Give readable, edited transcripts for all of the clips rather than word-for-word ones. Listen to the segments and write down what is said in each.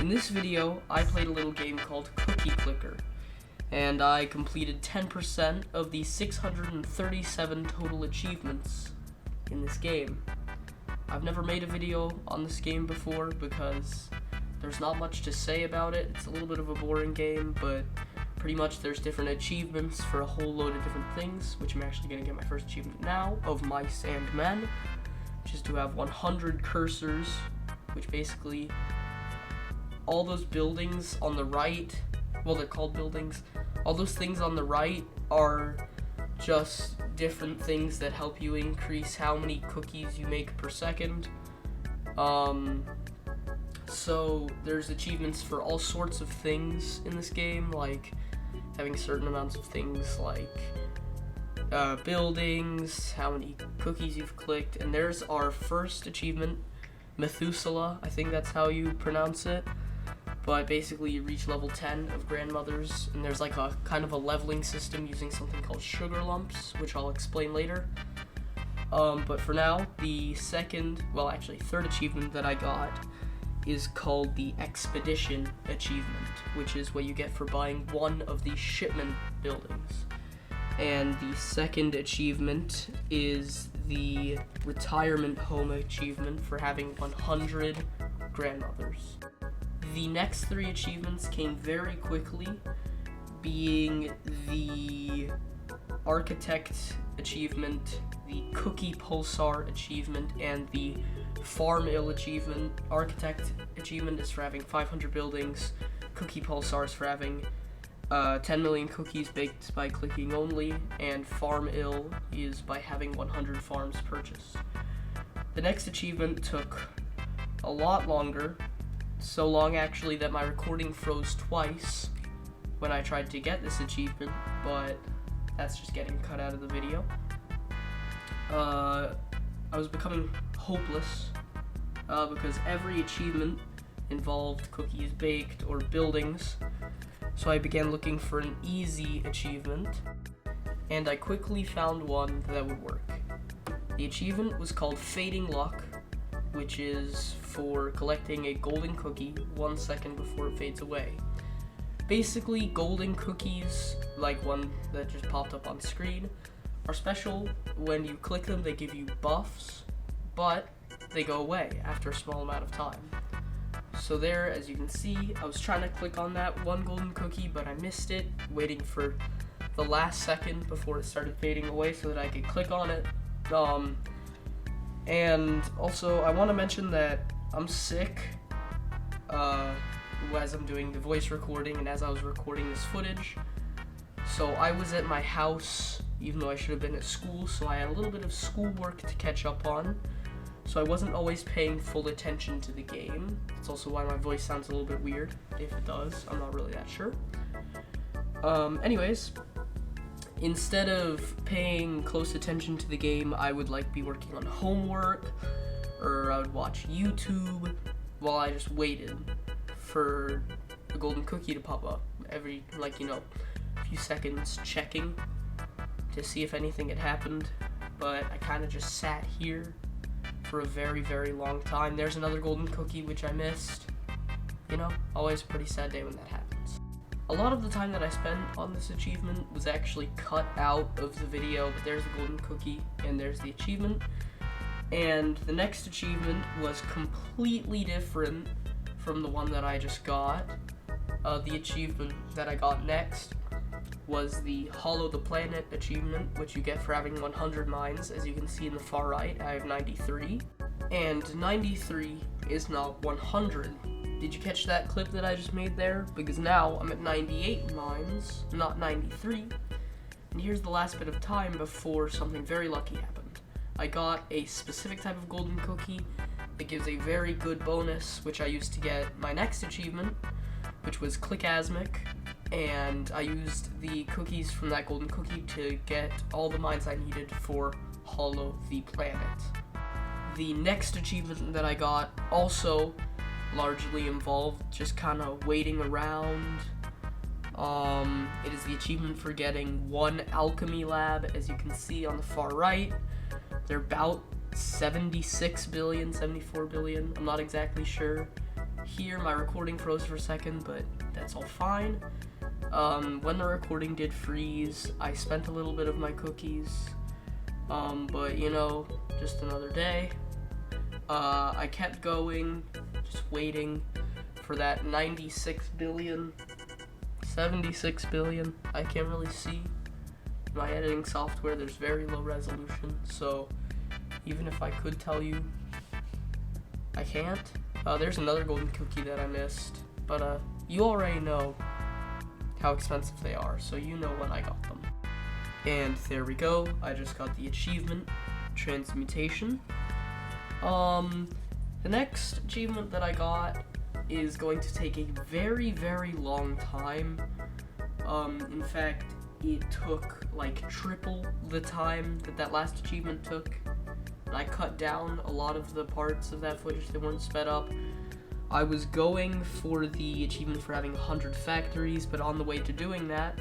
In this video, I played a little game called Cookie Clicker, and I completed 10% of the 637 total achievements in this game. I've never made a video on this game before because there's not much to say about it. It's a little bit of a boring game, but pretty much there's different achievements for a whole load of different things, which I'm actually going to get my first achievement now, of Mice and Men, which is to have 100 cursors, which basically all those buildings on the right, well, they're called buildings, all those things on the right are just different things that help you increase how many cookies you make per second. So there's achievements for all sorts of things in this game, like having certain amounts of things like buildings, how many cookies you've clicked, and there's our first achievement, Methuselah, I think that's how you pronounce it. But basically you reach level 10 of grandmothers, and there's like a kind of a leveling system using something called sugar lumps, which I'll explain later. But for now, the third achievement that I got is called the Expedition achievement, which is what you get for buying one of the shipment buildings. And the second achievement is the Retirement Home achievement for having 100 grandmothers. The next three achievements came very quickly, being the Architect achievement, the Cookie Pulsar achievement, and the Farm-ill achievement. Architect achievement is for having 500 buildings, Cookie Pulsar is for having 10 million cookies baked by clicking only, and Farm-ill is by having 100 farms purchased. The next achievement took a lot longer, so long actually that my recording froze twice when I tried to get this achievement, but that's just getting cut out of the video. I was becoming hopeless because every achievement involved cookies baked or buildings, so I began looking for an easy achievement, and I quickly found one that would work. The achievement was called Fading Luck, which is for collecting a golden cookie 1 second before it fades away. Basically, golden cookies, like one that just popped up on screen, are special. When you click them, they give you buffs, but they go away after a small amount of time. So there, as you can see, I was trying to click on that one golden cookie, but I missed it, waiting for the last second before it started fading away so that I could click on it. And also, I want to mention that I'm sick as I'm doing the voice recording and as I was recording this footage. So I was at my house, even though I should have been at school, so I had a little bit of schoolwork to catch up on. So I wasn't always paying full attention to the game. That's also why my voice sounds a little bit weird. If it does, I'm not really that sure. Anyways, instead of paying close attention to the game, I would be working on homework, or I would watch YouTube while I just waited for a golden cookie to pop up every, few seconds, checking to see if anything had happened. But I kind of just sat here for a very, very long time. There's another golden cookie which I missed. Always a pretty sad day when that happens. A lot of the time that I spent on this achievement was actually cut out of the video, but there's the golden cookie and there's the achievement. And the next achievement was completely different from the one that I just got. The achievement that I got next was the Hollow the Planet achievement, which you get for having 100 mines. As you can see in the far right, I have 93. And 93 is not 100. Did you catch that clip that I just made there? Because now I'm at 98 mines, not 93. And here's the last bit of time before something very lucky happened. I got a specific type of golden cookie that gives a very good bonus, which I used to get my next achievement, which was Clickasmic, and I used the cookies from that golden cookie to get all the mines I needed for Hollow the Planet. The next achievement that I got also largely involved just kind of waiting around. It is the achievement for getting one alchemy lab, as you can see on the far right. They're about 76 billion, 74 billion, I'm not exactly sure. here my recording froze for a second, but that's all fine. When the recording did freeze, I spent a little bit of my cookies, but you know, just another day. I kept going, just waiting for that 96 billion, 76 billion, I can't really see. My editing software, there's very low resolution, so even if I could tell you, I can't. There's another golden cookie that I missed, but you already know how expensive they are, so you know when I got them. And there we go, I just got the achievement, Transmutation. The next achievement that I got is going to take a very, very long time. In fact, it took like triple the time that last achievement took. And I cut down a lot of the parts of that footage that weren't sped up. I was going for the achievement for having 100 factories, but on the way to doing that,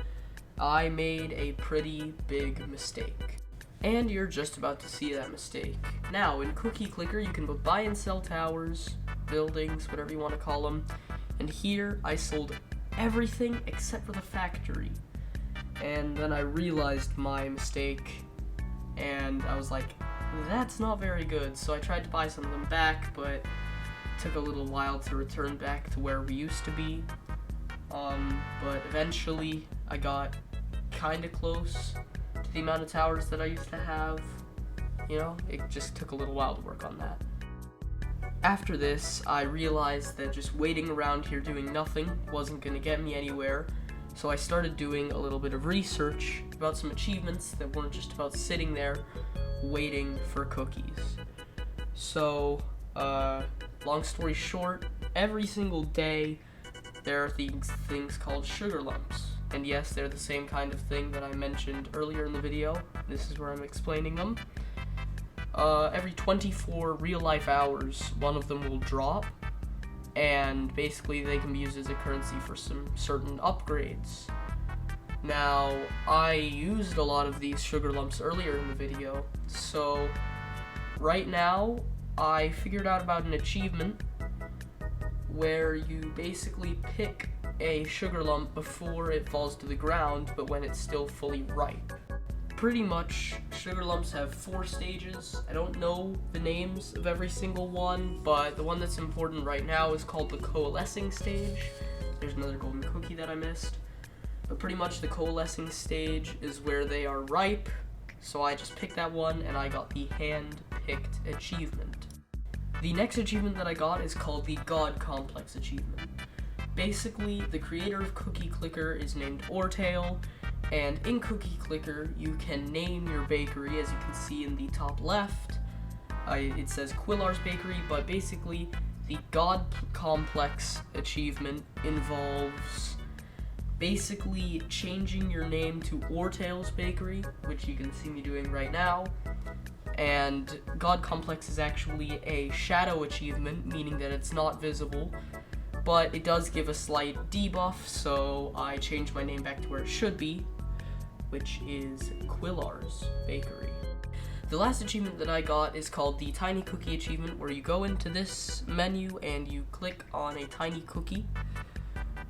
I made a pretty big mistake. And you're just about to see that mistake. Now, in Cookie Clicker, you can buy and sell towers, buildings, whatever you want to call them. And here, I sold everything except for the factory. And then I realized my mistake, and I was like, that's not very good. So I tried to buy some of them back, but it took a little while to return back to where we used to be. But eventually, I got kind of close to the amount of towers that I used to have. You know, it just took a little while to work on that. After this, I realized that just waiting around here doing nothing wasn't going to get me anywhere, so I started doing a little bit of research about some achievements that weren't just about sitting there waiting for cookies. So, long story short, every single day there are things called sugar lumps. And yes, they're the same kind of thing that I mentioned earlier in the video. This is where I'm explaining them. Every 24 real-life hours, one of them will drop, and basically they can be used as a currency for some certain upgrades. Now, I used a lot of these sugar lumps earlier in the video, so right now I figured out about an achievement where you basically pick a sugar lump before it falls to the ground, but when it's still fully ripe. Pretty much, sugar lumps have 4 stages. I don't know the names of every single one, but the one that's important right now is called the coalescing stage. There's another golden cookie that I missed. But pretty much the coalescing stage is where they are ripe, so I just picked that one and I got the hand-picked achievement. The next achievement that I got is called the God Complex achievement. Basically, the creator of Cookie Clicker is named Ortail, and in Cookie Clicker, you can name your bakery, as you can see in the top left. It says Quillar's Bakery, but basically, the God Complex achievement involves basically changing your name to Ortail's Bakery, which you can see me doing right now. And God Complex is actually a shadow achievement, meaning that it's not visible, but it does give a slight debuff, so I changed my name back to where it should be, which is Quillar's Bakery. The last achievement that I got is called the Tiny Cookie achievement, where you go into this menu and you click on a tiny cookie.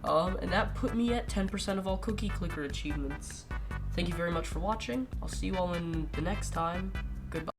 And that put me at 10% of all Cookie Clicker achievements. Thank you very much for watching. I'll see you all in the next time. Goodbye.